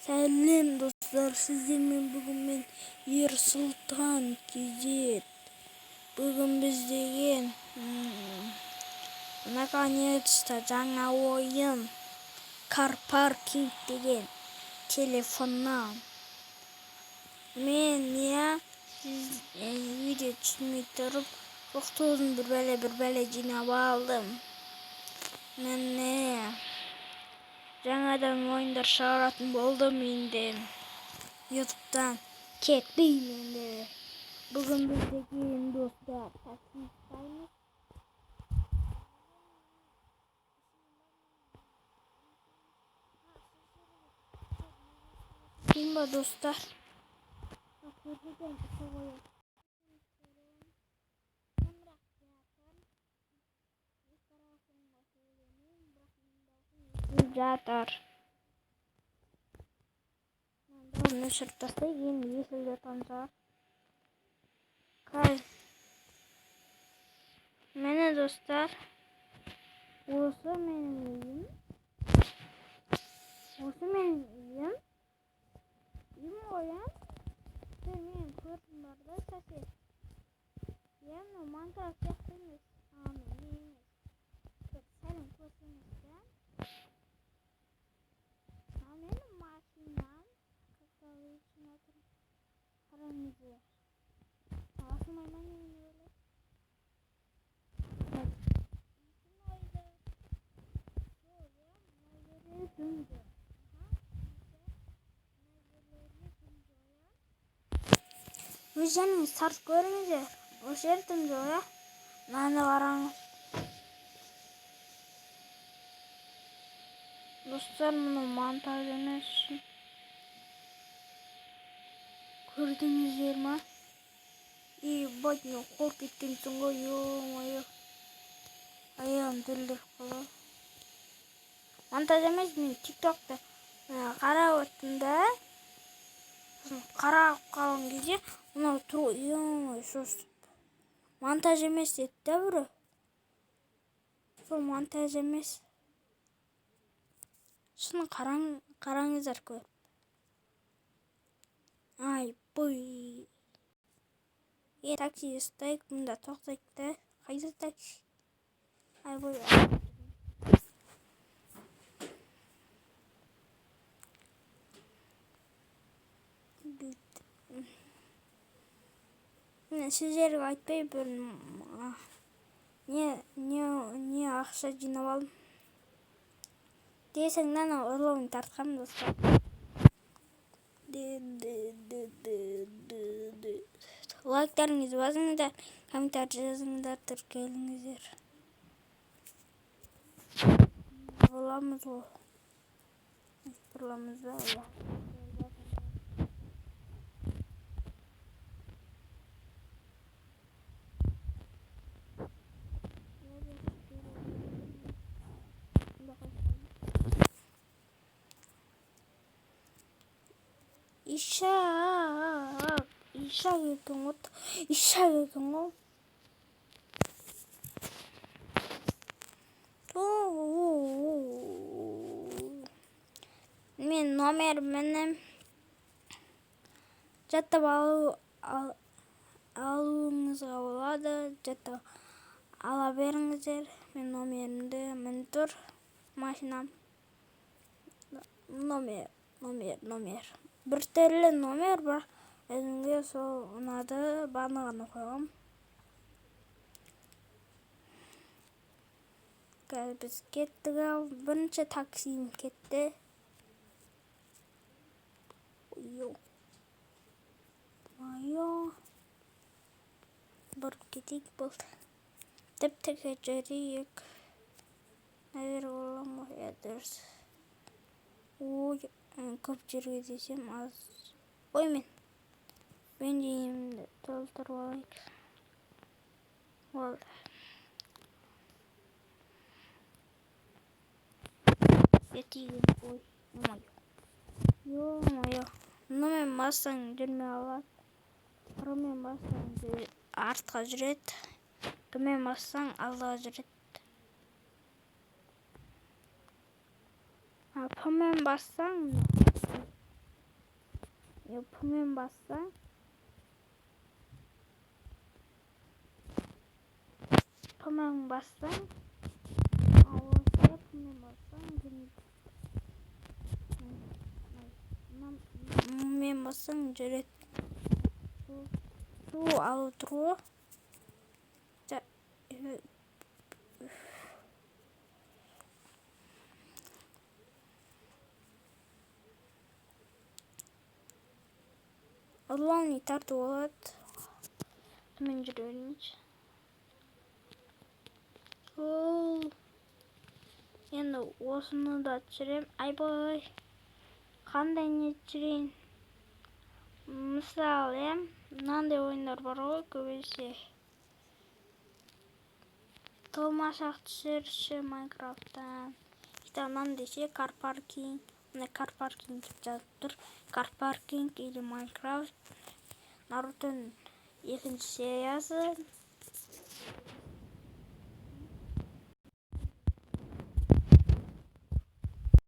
Сәлем достар, сіздермен бүгін мен Ер Сұлтан кезет. Бүгін біздеген наконец-то жаңа ойын Car Parking деген телефоннан. Мен видео түсінмей тұрып, тоқтоздың бір бәле жинап алдым. Міне жаңадан ойындар шығаратын болдым енді. YouTube'дан кетпеймін енді. Бүгін біздеген достар такси ұстаймыз. Kim ба достар? Жатыр. Оны өшіріп тастайық, енді есілде танса. Міне достар, осы менің үйім. Үйім ойын. Мен көрдім барда сәсе. Яғни Майнкрафт сияқты емес. Мен емес. Сәлем көрсеңіздер. Менің машинам каковы үшін отыр. Қараңыздар. Асылмайман енді өлі. Өз және старт көріңіздер. Осы жердім жоя. Мынаны қараңыз. Достар, мұны монтаж емес үшін. Көрдіңіздер ма? Бать, мен қорқып кеткенсің ғой, ё-моё. Аяғым дірілдеп қалады. Монтаж емес, мен TikTok'та қарап өттім да. Қарап қалған кезде, мынау тұру, ё-моё, шошып. Монтаж емес деді да бірі. Бұл монтаж емес. Шын қараңыздар көріп. Ай, бұй. Такси ұстайық, мұнда тоқтайық та. Қайда такси? Ай, бұй. Сіздерге айтпай бір не ақша жинап алдым. Десең нана ұрлауын тартқам достар. Лайктарыңызды басыңыздар, комментарий жазыңыздар, тіркеліңіздер. Боламыз ғой. Боламыз ба? İşe geldim o. Men номер benim. Жаттап алуыңызға болады. Жаттап ала беріңіздер. Мен номерімді мін тұр. Машинам. Номер. Бір түрлі номер бар. Өзімге сол ұнады, бағынағаны қойғам. Қазір біз кеттік ау. Бірінші таксиім кетті. Бұрып кетейік болды. Тіп-тіке жүрейік. Навер болам ғой, дұрыс. Көп жерге десем аз. Мен дейімді толтырып алайық. Болды. Етейін, ё-моё. Мұнымен бассаң жүрмей алады. Ұрымен бассаң артқа жүреді. Төмен бассаң алға жүреді. Төмен бассаң Пмен бассаң пмен бассаң мен бассаң жүрет су алып тұру Ulan tартып алат. Мен жүрө берейинчи. Енді осыны да түсірем. Айбай. Қандай не түсірейін? Мысалы, мынандай ойындар бар ғой, көбінесе. Толмашақ түсірші Майнкрафттан. Мынандай десе карпаркинг. Мына карпаркинг деп жазып тұр. Карпаркинг или Майнкрафт. Нарутоның екінші сериясы.